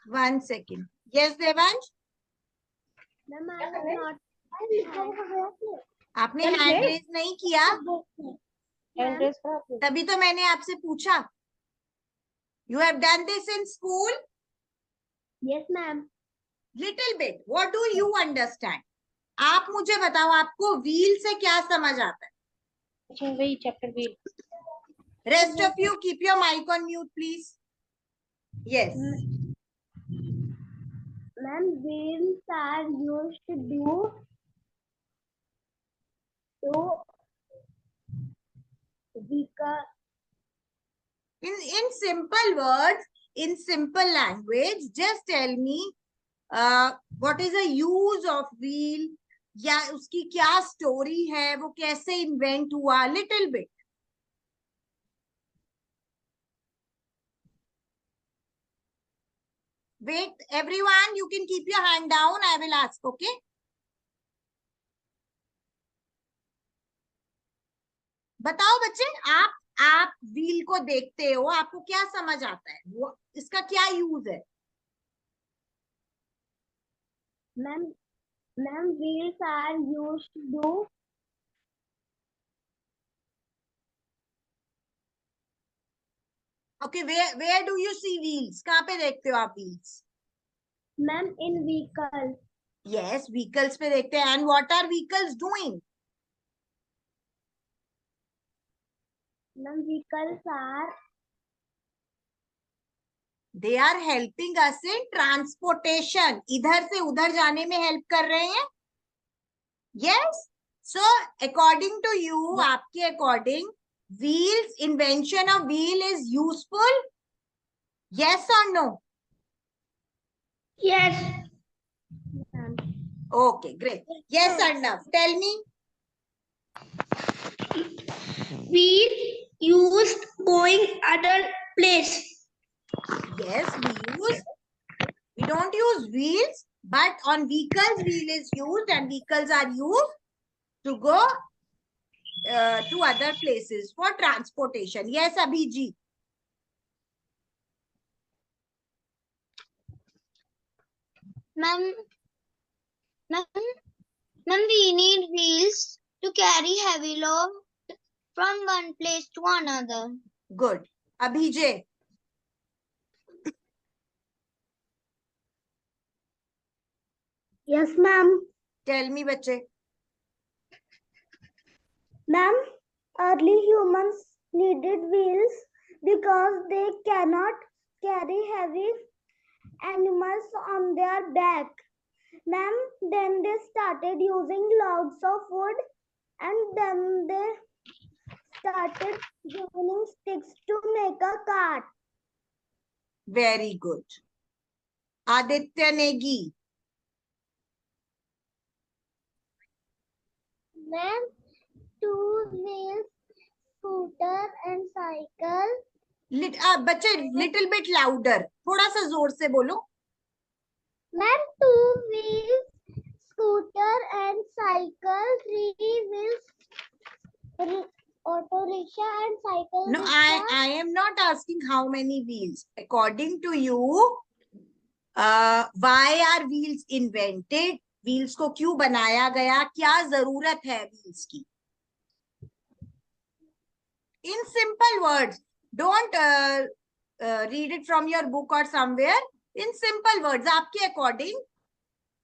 1 second. Yes, Devansh? आपने hand raise नहीं किया, तभी तो मैंने आपसे पूछा. You have done this in school? Yes, ma'am. Little bit. What do you understand? आप मुझे बताओ, आपको व्हील से क्या समझ आता है? अच्छा, वही chapter wheel. Rest of you keep your mic on mute, please. Yes. Ma'am, wheels are used to do vehicle. In simple words, in simple language, just tell me what is the use of wheel, या उसकी क्या story है, वो कैसे invent हुआ. Little bit. Wait, everyone, you can keep your hand down. I will ask, okay? बताओ बच्चे, आप व्हील को देखते हो, आपको क्या समझ आता है, वो इसका क्या यूज है? Ma'am, wheels are used to do. Okay, where do you see wheels? कहाँ पे देखते हो आप wheels? Ma'am, in vehicles. Yes, vehicles पे देखते हैं. And what are vehicles doing? Ma'am, vehicles are. They are helping us in transportation. इधर से उधर जाने में help कर रहे हैं. Yes. So according to you, आपके according, wheels, invention of wheel is useful? Yes or no? Yes. Okay, great. Yes, Arnav, tell me. We used going other place. Yes, we don't use wheels, but on vehicles wheel is used, and vehicles are used to go to other places for transportation. Yes, Abhijit. Ma'am, we need wheels to carry heavy load from one place to another. Good. Abhijay. Yes, ma'am. Tell me, bache. Ma'am, early humans needed wheels because they cannot carry heavy animals on their back. Ma'am, then they started using logs of wood, and then they started joining sticks to make a cart. Very good. Aditya Negi. Ma'am, two wheels, scooter and cycle. बच्चे little bit louder. थोड़ा सा जोर से बोलो. Ma'am, two wheels, scooter and cycle, three wheels, auto rickshaw and cycle. No, I am not asking how many wheels. According to you, why are wheels invented? Wheels को क्यों बनाया गया? क्या जरूरत है wheels की? In simple words, don't read it from your book or somewhere. In simple words, आपके according,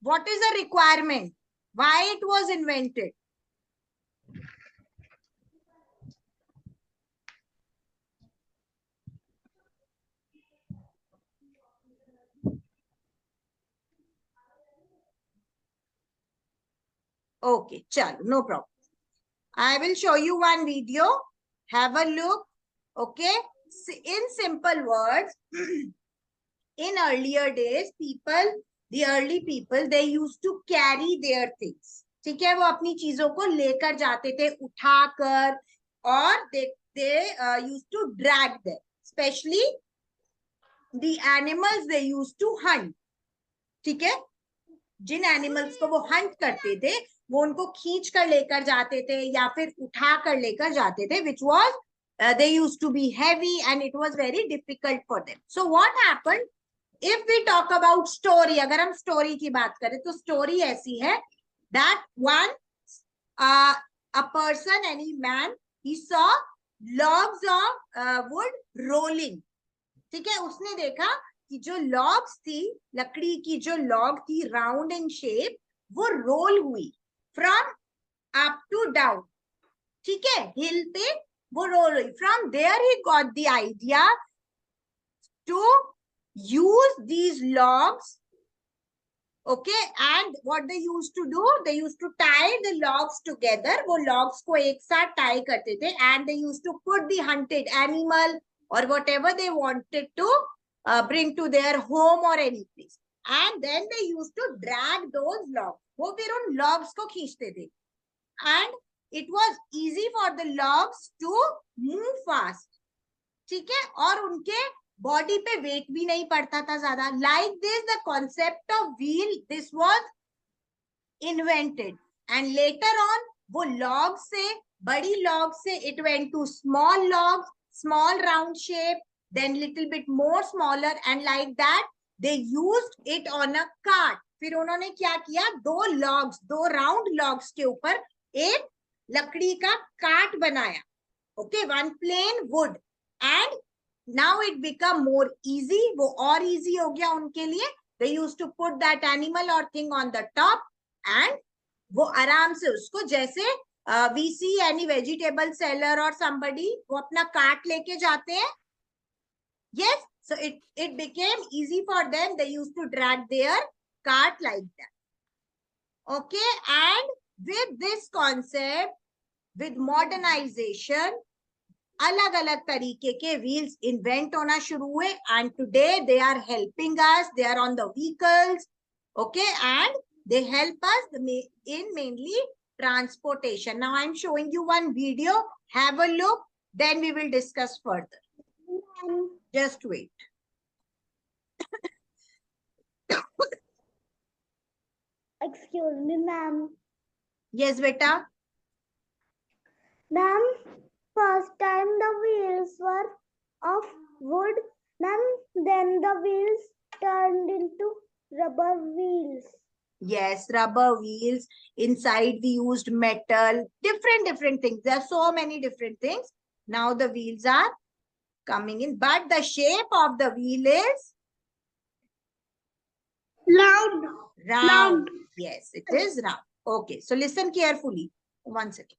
what is the requirement? Why it was invented? Okay, chalo, no problem. I will show you one video. Have a look. Okay. In simple words, in earlier days, the early people, they used to carry their things. ठीक है, वो अपनी चीजों को लेकर जाते थे, उठाकर, और they used to drag them. Especially the animals they used to hunt. ठीक है, जिन एनिमल्स को वो हंट करते थे, वो उनको खींच कर लेकर जाते थे या फिर उठा कर लेकर जाते थे, which was they used to be heavy and it was very difficult for them. So what happened? If we talk about story, अगर हम story की बात करें तो story ऐसी है that one a person, any man, he saw logs of wood rolling. ठीक है, उसने देखा कि जो logs थी, लकड़ी की जो log थी round in shape, वो roll हुई from up to down. ठीक है, हिल पे वो roll हुई. From there he got the idea to use these logs. Okay, and what they used to do, they used to tie the logs together. वो logs को एक साथ tie करते थे, and they used to put the hunted animal or whatever they wanted to bring to their home or any place. And then they used to drag those logs. वो फिर उन logs को खींचते थे. And it was easy for the logs to move fast. ठीक है, और उनके बॉडी पे वेट भी नहीं पड़ता था ज्यादा. Like this the concept of wheel, this was invented, and later on वो लॉग से, बड़ी लॉग से it went to small log, small round shape, then little bit more smaller, and like that they used it on a cart. फिर उन्होंने क्या किया, दो logs, दो राउंड लॉग्स के ऊपर एक लकड़ी का कार्ट बनाया. Okay, one plain wood, and now it become more easy, वो और easy हो गया उनके लिए. They used to put that animal or thing on the top, and वो आराम से उसको, जैसे we see any vegetable seller or somebody, वो अपना कार्ट लेके जाते हैं. Yes, so it became easy for them. They used to drag their cart like that. Okay, and with this concept, with modernization, अलग अलग तरीके के व्हील्स इन्वेंट होना शुरू हुए, and today they are helping us. They are on the vehicles. Okay, and they help us in mainly transportation. Now I'm showing you one video. Have a look, then we will discuss further. Just wait. Excuse me, ma'am. Yes, beta. Ma'am, first time the wheels were of wood, ma'am, then the wheels turned into rubber wheels. Yes, rubber wheels. Inside we used metal, different things. There are so many different things. Now the wheels are coming in, but the shape of the wheel is round. Yes, it is round. Okay, so listen carefully. One second.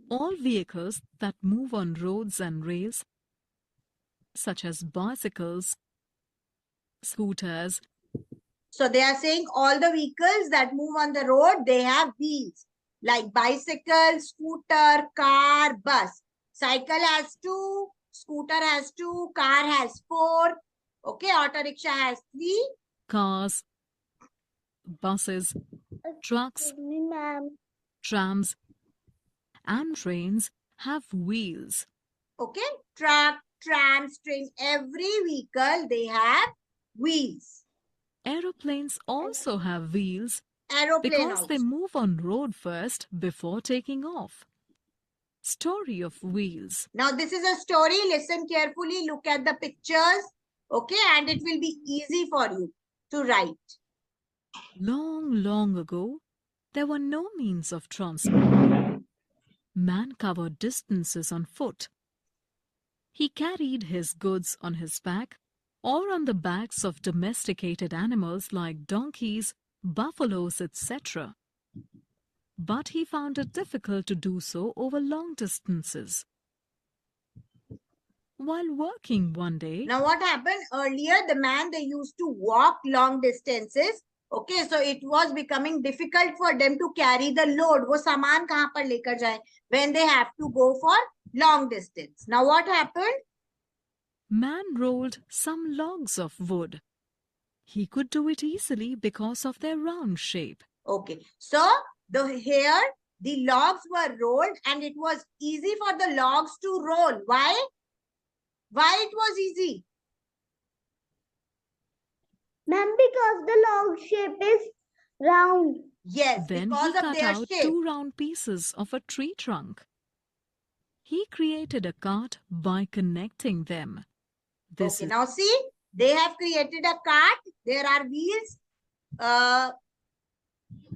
All vehicles that move on roads and rails, such as bicycles, scooters. So they are saying all the vehicles that move on the road, they have wheels, like bicycle, scooter, car, bus. Cycle has 2, scooter has 2, car has 4. Okay, auto rickshaw has 3. Cars, buses, trucks, Excuse me, ma'am. trams, and trains have wheels. Okay, truck, trams, trains, every vehicle, they have wheels. Aeroplanes also have wheels Aeroplane because also. they move on road first before taking off. Story of wheels. Now this is a story. Listen carefully. Look at the pictures. Okay, and it will be easy for you to write. Long ago, there were no means of transport. Man covered distances on foot. He carried his goods on his back or on the backs of domesticated animals like donkeys, buffaloes, etc. But he found it difficult to do so over long distances. While working one day, Now what happened earlier, the man, they used to walk long distances. Okay, so it was becoming difficult for them to carry the load. वो सामान कहाँ पर लेकर जाए when they have to go for long distance. Now what happened? man rolled some logs of wood. He could do it easily because of their round shape. Okay, so here the logs were rolled, and it was easy for the logs to roll. Why? Why it was easy? Ma'am, because the log shape is round. Yes, Then because he of cut their out shape. 2 round pieces of a tree trunk. He created a cart by connecting them. This Okay, is now see, they have created a cart. There are wheels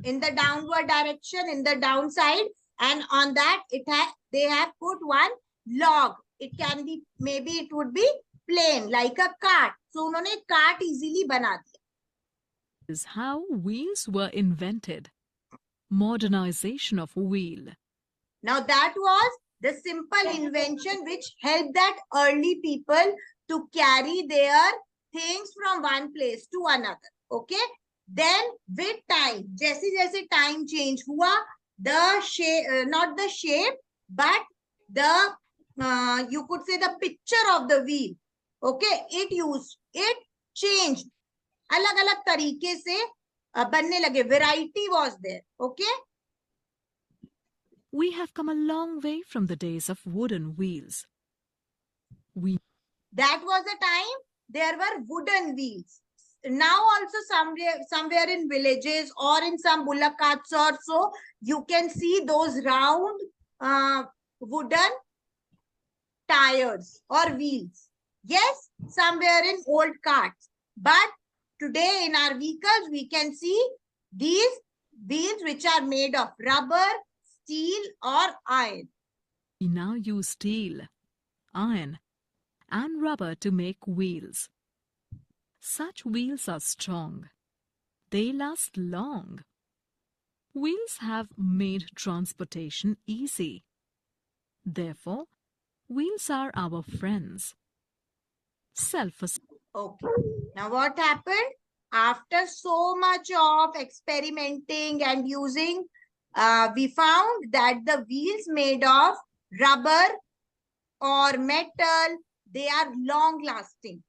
in the downward direction, in the downside, and on that they have put one log. It can be, maybe it would be plain like a cart. So उन्होंने cart easily बना दिया. is how wheels were invented. Modernization of wheel. Now that was the simple invention which helped that early people to carry their things from one place to another. Okay. Then with time, जैसे time change हुआ, the shape, not the shape, but the you could say the picture of the wheel. Okay, it changed. अलग-अलग तरीके से बनने लगे. Variety was there. Okay. We have come a long way from the days of wooden wheels. That was a time there were wooden wheels. Now also somewhere in villages or in some bullock carts or so, you can see those round wooden tires or wheels. Yes, somewhere in old carts. But today in our vehicles, we can see these wheels which are made of rubber, steel or iron. We now use steel, iron, and rubber to make wheels. Such wheels are strong. They last long. Wheels have made transportation easy. Therefore, wheels are our friends. Okay. Now what happened? After so much of experimenting and using, we found that the wheels made of rubber or metal, they are long lasting.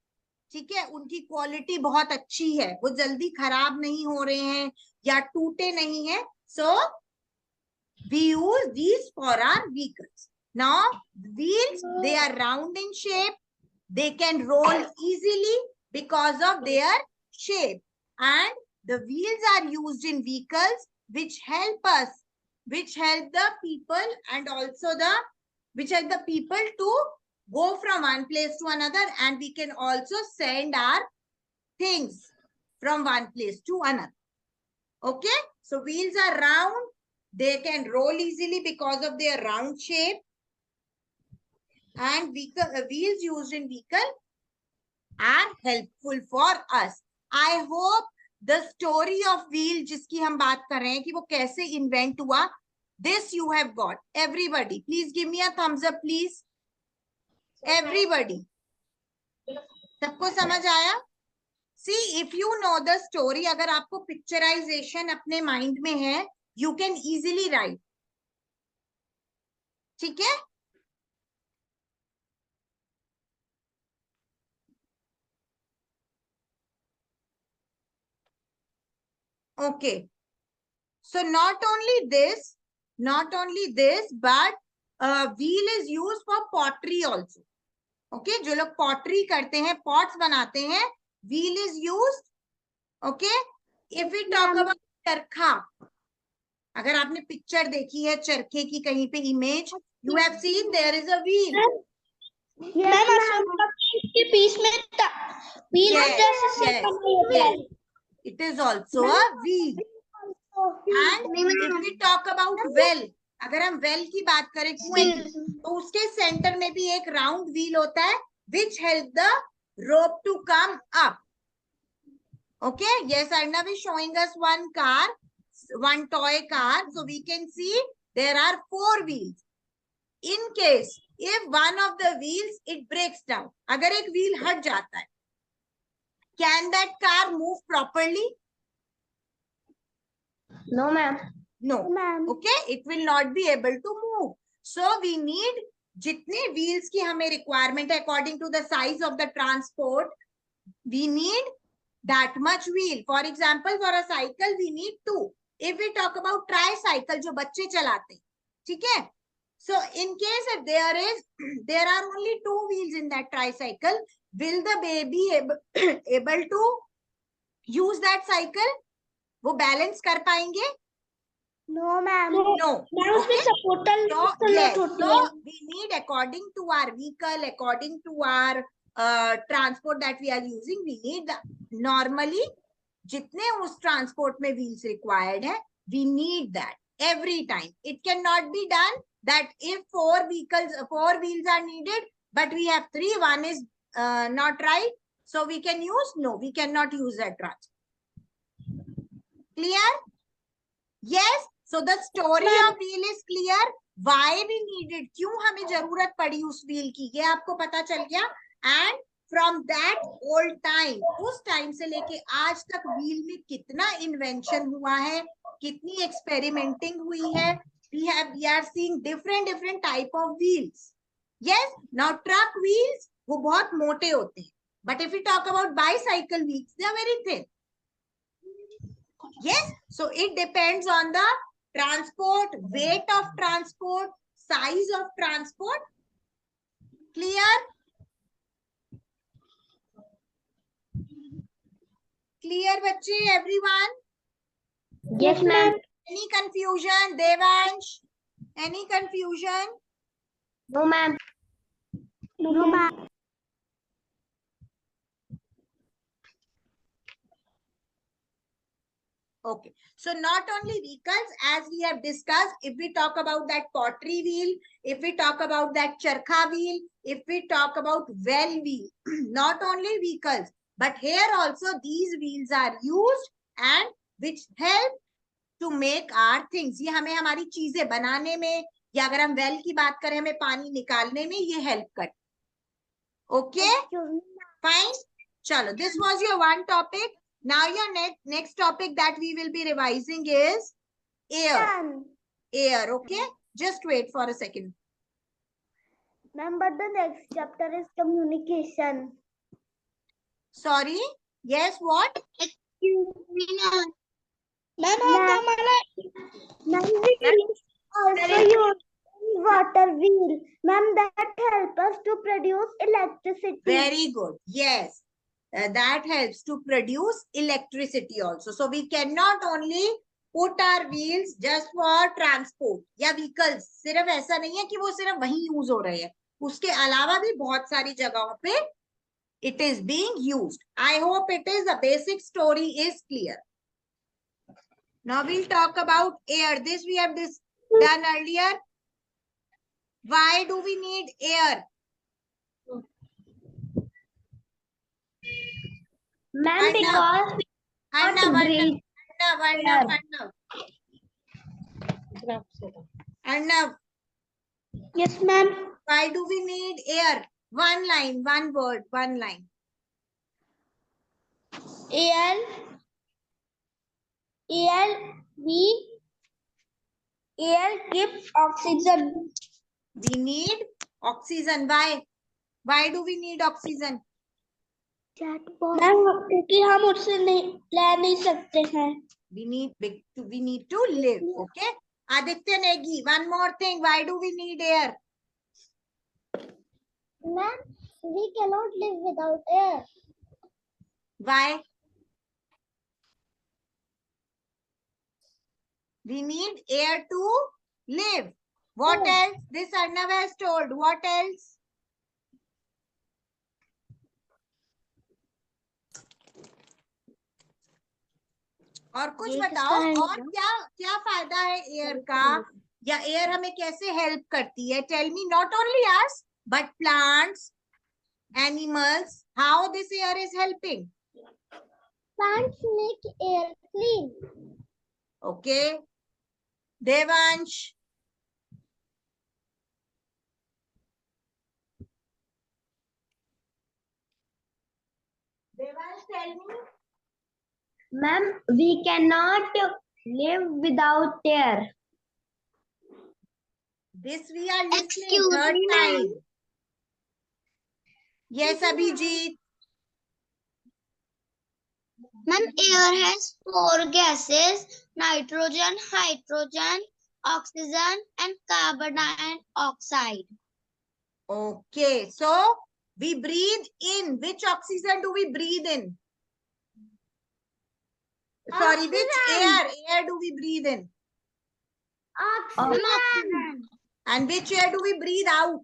ठीक है, उनकी quality बहुत अच्छी है, वो जल्दी खराब नहीं हो रहे हैं या टूटे नहीं है. So we use these for our vehicles. Now wheels, they are round in shape. They can roll easily because of their shape, and the wheels are used in vehicles which help the people, and also which help the people to go from one place to another, and we can also send our things from one place to another. Okay, so wheels are round. They can roll easily because of their round shape, and wheels used in vehicle are helpful for us. I hope the story of wheel जिसकी हम बात कर रहे हैं कि वो कैसे invent हुआ, this you have got. Everybody, please give me a thumbs up, please. Everybody. सबको समझ आया? See, if you know the story, अगर आपको picturization अपने mind में है, you can easily write. ठीक है? Okay. So not only this, but wheel is used for pottery also. Okay, जो लोग pottery करते हैं, pots बनाते हैं, wheel is used. Okay, if we talk about चरखा, अगर आपने पिक्चर देखी है चरखे की कहीं पे image, you have seen there is a wheel. इसके बीच में Yes. It is also a wheel. And if we talk about well, अगर हम well की बात करें कुएं की, तो उसके सेंटर में भी एक राउंड व्हील होता है which help the rope to come up. Okay, yes, Arnav is showing us one car, one toy car. So we can see there are 4 wheels. In case if one of the wheels it breaks down, अगर एक wheel हट जाता है, can that car move properly? No, ma'am. No. Okay, it will not be able to move. So we need जितने wheels की हमें requirement है according to the size of the transport, we need that much wheel. For example, for a cycle we need 2. If we talk about tricycle जो बच्चे चलाते हैं, ठीक है? So in case if there are only 2 wheels in that tricycle, will the baby able to use that cycle? वो balance कर पाएंगे? No, ma'am. No. Ma'am, Okay. Supporter So, yes. So, we need according to our vehicle, according to our transport that we are using, we need normally जितने उस transport में wheels required है, we need that every time. It cannot be done that if 4 wheels are needed, but we have 3, one is not right. So we can use, no, we cannot use that transport. Clear? Yes. So the story of wheel is clear. Why we needed, क्यों हमें जरूरत पड़ी उस wheel की, ये आपको पता चल गया. And from that old time, उस टाइम से लेके आज तक व्हील में कितना इन्वेंशन हुआ है, कितनी एक्सपेरिमेंटिंग हुई है. We are seeing different type of wheels. Yes. Now truck wheels वो बहुत मोटे होते हैं. But if we talk about bicycle wheels, they are very thin. Yes. So it depends on the transport, weight of transport, size of transport. Clear? Clear, बच्चे, everyone? Yes, ma'am. Any confusion, Devansh? Any confusion? No, ma'am. No, ma'am. Okay. So not only vehicles, as we have discussed, if we talk about that pottery wheel, if we talk about that charkha wheel, if we talk about well wheel, not only vehicles, but here also these wheels are used and which help to make our things. ये हमें हमारी चीजें बनाने में, या अगर हम well की बात करें हमें पानी निकालने में ये help करते. Okay? Fine. Chalo, this was your one topic. Now your next topic that we will be revising is air. Air, okay? Just wait for a second. Ma'am, but the next chapter is communication. Sorry? Yes, what? Excuse me, ma'am. Ma'am, we can also use water wheel. Ma'am, that helps us to produce electricity. Very good. Yes. That helps to produce electricity also. So we cannot only put our wheels just for transport या vehicles. सिर्फ ऐसा नहीं है कि वो सिर्फ वहीं use हो रहे हैं. उसके अलावा भी बहुत सारी जगहों पे it is being used. I hope it is the basic story is clear. Now we'll talk about air. This we have done earlier. Why do we need air? Ma'am, because Arnav. Yes, ma'am. Why do we need air? One line, one word, one line. Air gives oxygen. We need oxygen. Why? Why do we need oxygen? Ma'am क्योंकि हम उससे ले नहीं सकते हैं. We need to live. Okay. Aditya Negi, one more thing. Why do we need air? Ma'am, we cannot live without air. Why? We need air to live. What else? This Arnav has told. What else? और कुछ बताओ, और क्या फायदा है air का, या air हमें कैसे हेल्प करती है? Tell me, not only us but plants, animals, how this air is helping? Plants make air clean. Okay. Devansh. Devansh, tell me. Ma'am, we cannot live without air. This we are listening third time. Yes, Abhijit. Ma'am, air has 4 gases: nitrogen, hydrogen, oxygen, and carbon dioxide. Okay, so we breathe in. Which oxygen do we breathe in? Sorry, which air do we breathe in? Oxygen. And which air do we breathe out?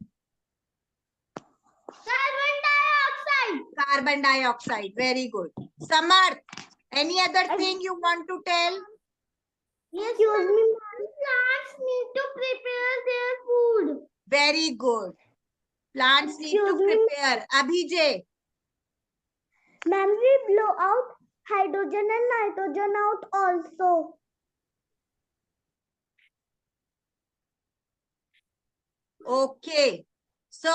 Carbon dioxide. Carbon dioxide. Very good. Samarth, any other thing you want to tell? Yes, excuse me. Plants need to prepare their food. Very good. Plants need to Excuse me. prepare. Abhijay. Ma'am, we blow out hydrogen and nitrogen out also. Okay. So,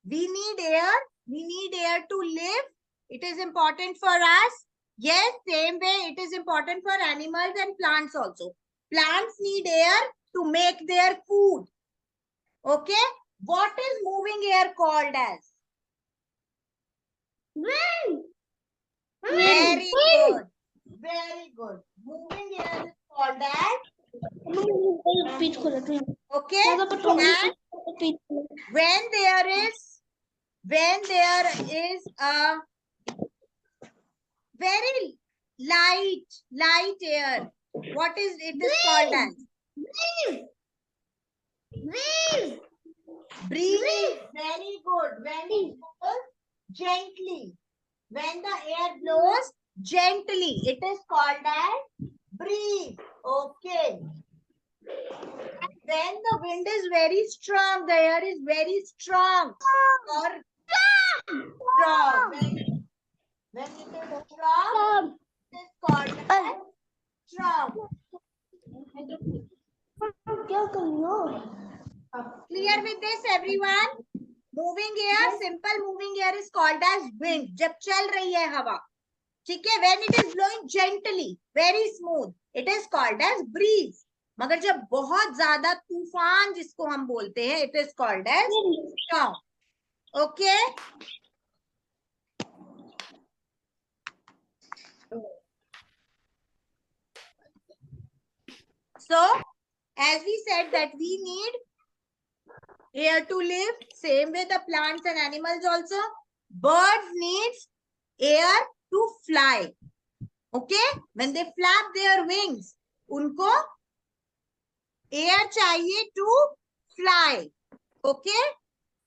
we need air. We need air to live. It is important for us. Yes, same way it is important for animals and plants also. Plants need air to make their food. Okay. What is moving air called as? Wind. Very good. Very good. Moving air is called as. Okay. And when there is a very light air, what is it is called as? Breeze. Breeze. Very good. When it blows gently. When the air blows gently, it is called as breeze. Okay. And when the wind is very strong, the air is very strong. Or strong. When it is strong, it is called as strong. Clear with this, everyone? Moving air, simple moving air is called as wind. जब चल रही है हवा, ठीक है? When it is blowing gently, very smooth, it is called as breeze. मगर जब बहुत ज्यादा तूफान जिसको हम बोलते हैं, it is called as storm. Okay? So, as we said that we need air to live, same way the plants and animals also. Birds needs air to fly. Okay? When they flap their wings, unko air chahiye to fly. Okay?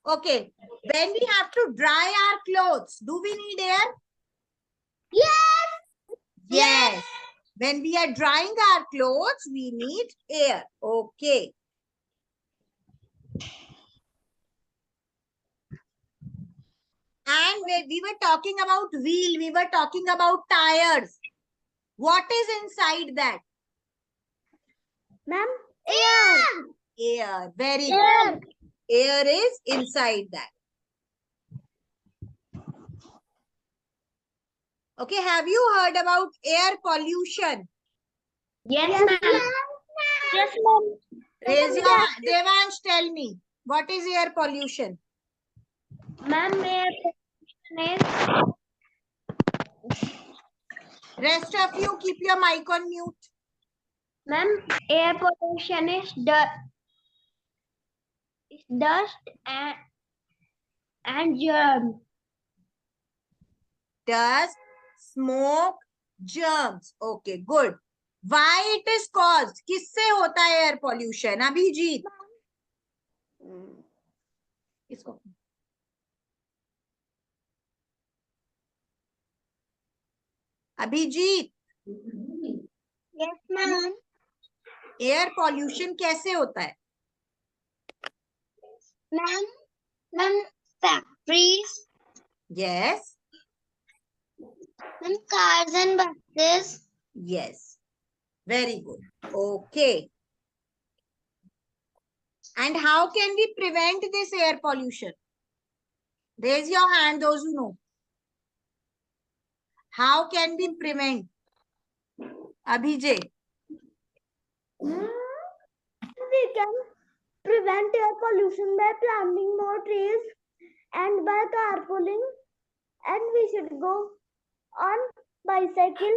Okay. When we have to dry our clothes, do we need air? Yes. Yes. When we are drying our clothes, we need air. Okay. And when we were talking about wheel, we were talking about tires. What is inside that? Ma'am, air. Air. Very Air. good. Air is inside that. Okay, have you heard about air pollution? Yes, ma'am. Yes, ma'am. Raise your hand. Devansh, tell me. What is air pollution? Ma'am, air pollution is. Rest of you, keep your mic on mute. Ma'am, air pollution is dust and germs. Dust, smoke, germs. Okay, good. Why it is caused? किससे होता है air pollution? Abhijit. इसको. Abhijit. Yes, ma'am. Air pollution कैसे होता है? Ma'am, factories. Yes. Ma'am, cars and buses. Yes. Very good. Okay. And how can we prevent this air pollution? Raise your hand, those who know. How can we prevent? Abhijay. We can prevent air pollution by planting more trees and by carpooling, and we should go on bicycle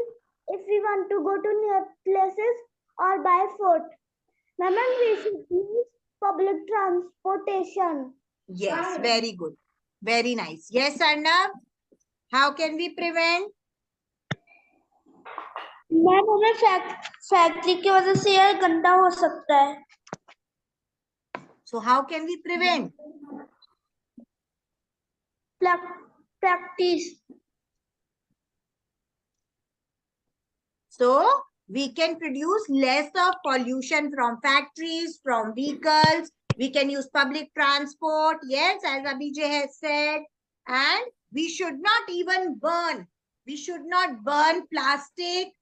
if we want to go to near places or by foot. Ma'am, we should use public transportation. Yes, very good. Very nice. Yes, Arnav. How can we prevent? Ma'am हमें factory की वजह से air गंदा हो सकता है। So how can we prevent? Practice. So we can produce less of pollution from factories, from vehicles. We can use public transport. Yes, as Abhijay has said. And we should not even burn. We should not burn plastic,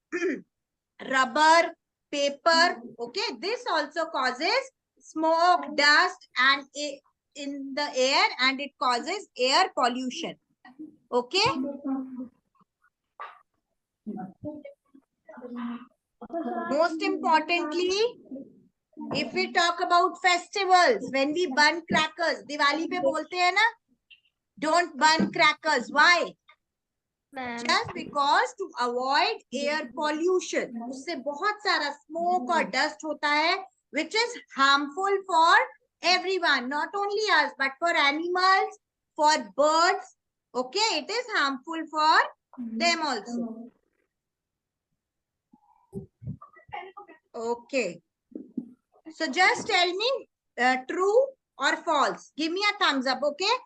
rubber, paper. Okay, this also causes smoke, dust, and in the air, and it causes air pollution. Okay. Most importantly, if we talk about festivals, when we burn crackers, Diwali pe bolte hai na, don't burn crackers. Why? Just because to avoid air pollution. उससे बहुत सारा smoke और dust होता है, which is harmful for everyone, not only us, but for animals, for birds. Okay, it is harmful for them also. Okay. So just tell me true or false. Give me a thumbs up, okay?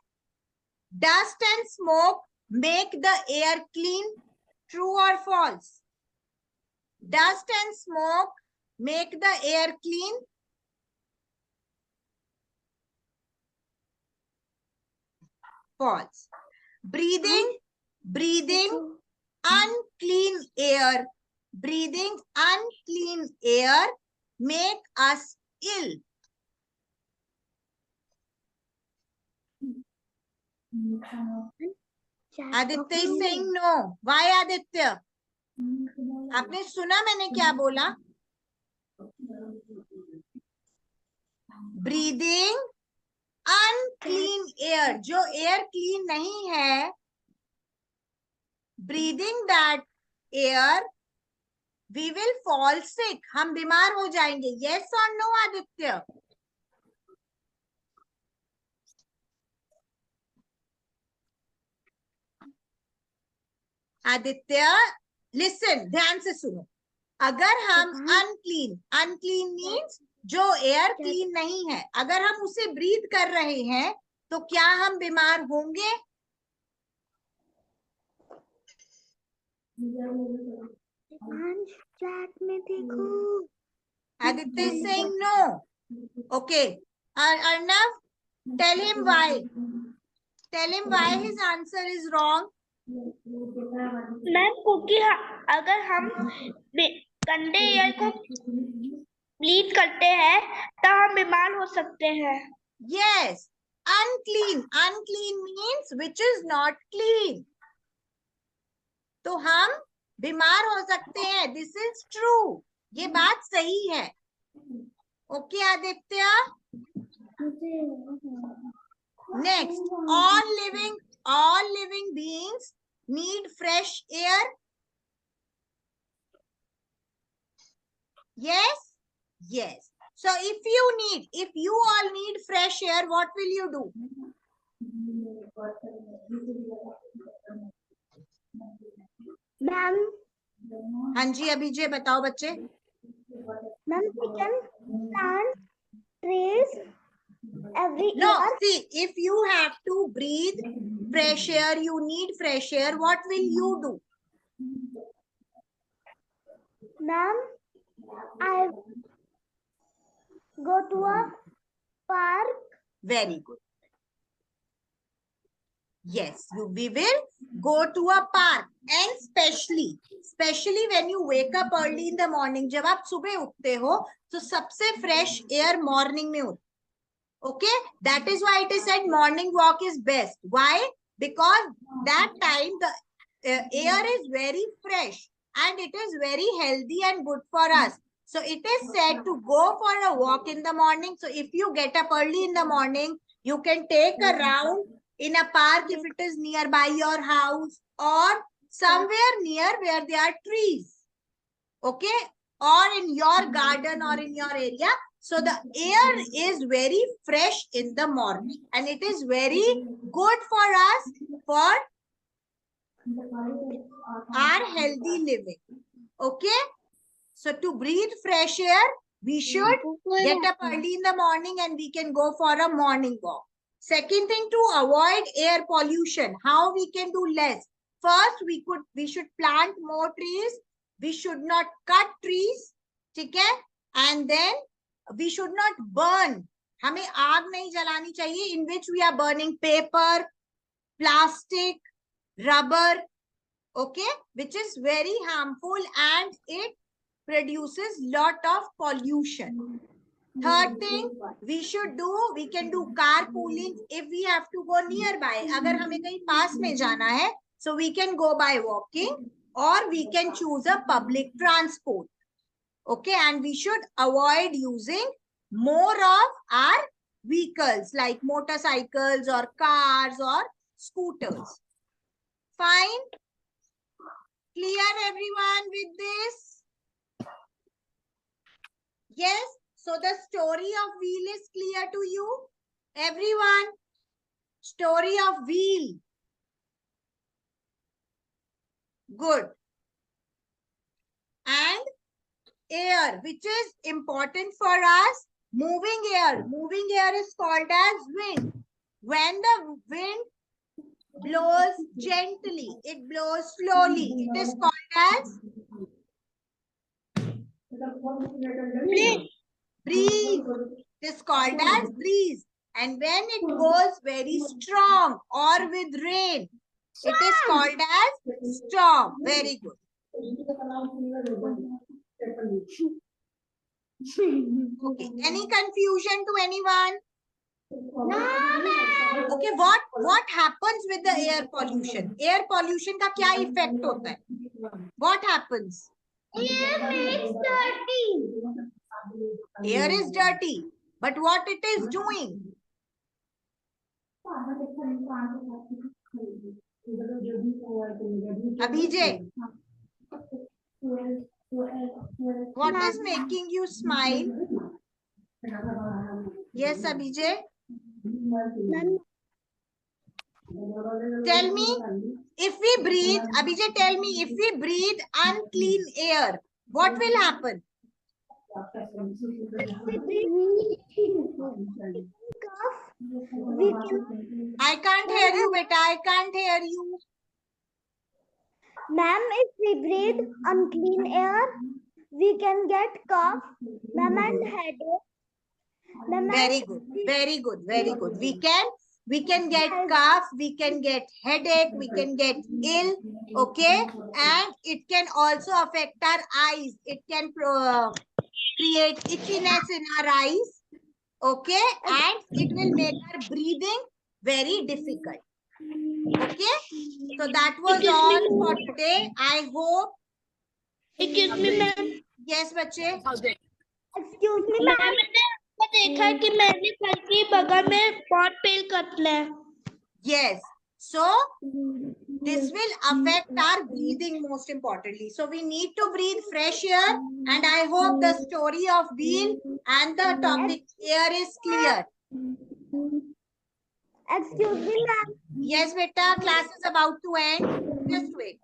Dust and smoke make the air clean. True or false? Dust and smoke make the air clean. False. Breathing unclean air. Breathing unclean air make us ill. Aditya is saying no. Why Aditya? आपने सुना मैंने क्या बोला? Breathing unclean air. जो air clean नहीं है, breathing that air, we will fall sick. हम बीमार हो जाएंगे. Yes or no, Aditya? Aditya, listen, ध्यान से सुनो. अगर हम unclean means जो एयर क्लीन नहीं है, अगर हम उसे ब्रीथ कर रहे हैं तो क्या हम बीमार होंगे? चैट में देखो. Aditya is saying no. Okay. Arnav, tell him why. Tell him why his answer is wrong. Ma'am क्योंकि अगर हम गंदे एयर को ब्रीथ करते हैं तो हम बीमार हो सकते हैं. Yes. Unclean. Unclean means which is not clean. तो हम बीमार हो सकते हैं. This is true. ये बात सही है. Okay, Aditya. Next, all living beings need fresh air. Yes? Yes. So if you all need fresh air, what will you do? Ma'am. हाँ जी अभिजय बताओ बच्चे. Ma'am we can plant trees every No, year. see, if you have to breathe fresh air, you need fresh air, what will you do? Ma'am, I go to a park. Very good. Yes, we will go to a park, and especially when you wake up early in the morning. जब आप सुबह उठते हो तो सबसे fresh air morning में होती. Okay, that is why it is said morning walk is best. Why? Because that time the air is very fresh and it is very healthy and good for us. So it is said to go for a walk in the morning. So if you get up early in the morning, you can take a round in a park if it is nearby your house or somewhere near where there are trees. Okay, or in your garden or in your area. So the air is very fresh in the morning and it is very good for us for our healthy living. Okay. So to breathe fresh air, we should get up early in the morning and we can go for a morning walk. Second thing, to avoid air pollution, how we can do less? First, we should plant more trees. We should not cut trees. Okay? And then we should not burn. हमें आग नहीं जलानी चाहिए in which we are burning paper, plastic, rubber, okay, which is very harmful and it produces lot of pollution. Third thing we can do carpooling if we have to go nearby. अगर हमें कहीं पास में जाना है, so we can go by walking or we can choose a public transport. Okay, and we should avoid using more of our vehicles like motorcycles or cars or scooters. Fine. Clear everyone with this? Yes. So the story of wheel is clear to you? Everyone? Story of wheel. Good. And air, which is important for us. Moving air. Moving air is called as wind. When the wind blows gently, it blows slowly, it is called as breeze. It is called as breeze. And when it goes very strong or with rain, it is called as storm. Very good. Okay. Any confusion to anyone? Okay, what happens with the air pollution? Air pollution का क्या effect होता है? What happens? Air makes dirty. Air is dirty, but what it is doing? Abhijay, what is making you smile? Yes, Abhijay. Tell me, if we breathe, Abhijay, tell me, if we breathe unclean air, what will happen? I can't hear you, beta. I can't hear you. Ma'am, if we breathe unclean air, we can get cough, ma'am, and headache. Very good, very good, very good. We can get cough, we can get headache, we can get ill, okay? And it can also affect our eyes. It can create itchiness in our eyes, okay? And it will make our breathing very difficult, okay? So that was all for today. I hope. Excuse me, ma'am. Yes, बच्चे. Excuse me, ma'am. मैंने देखा कि मैंने कल की बगल में बहुत पेल कटना है. Yes. So this will affect our breathing most importantly. So we need to breathe fresh air, and I hope the story of wheel and the topic air is clear. Excuse me, ma'am. Yes, beta, class is about to end. Just wait.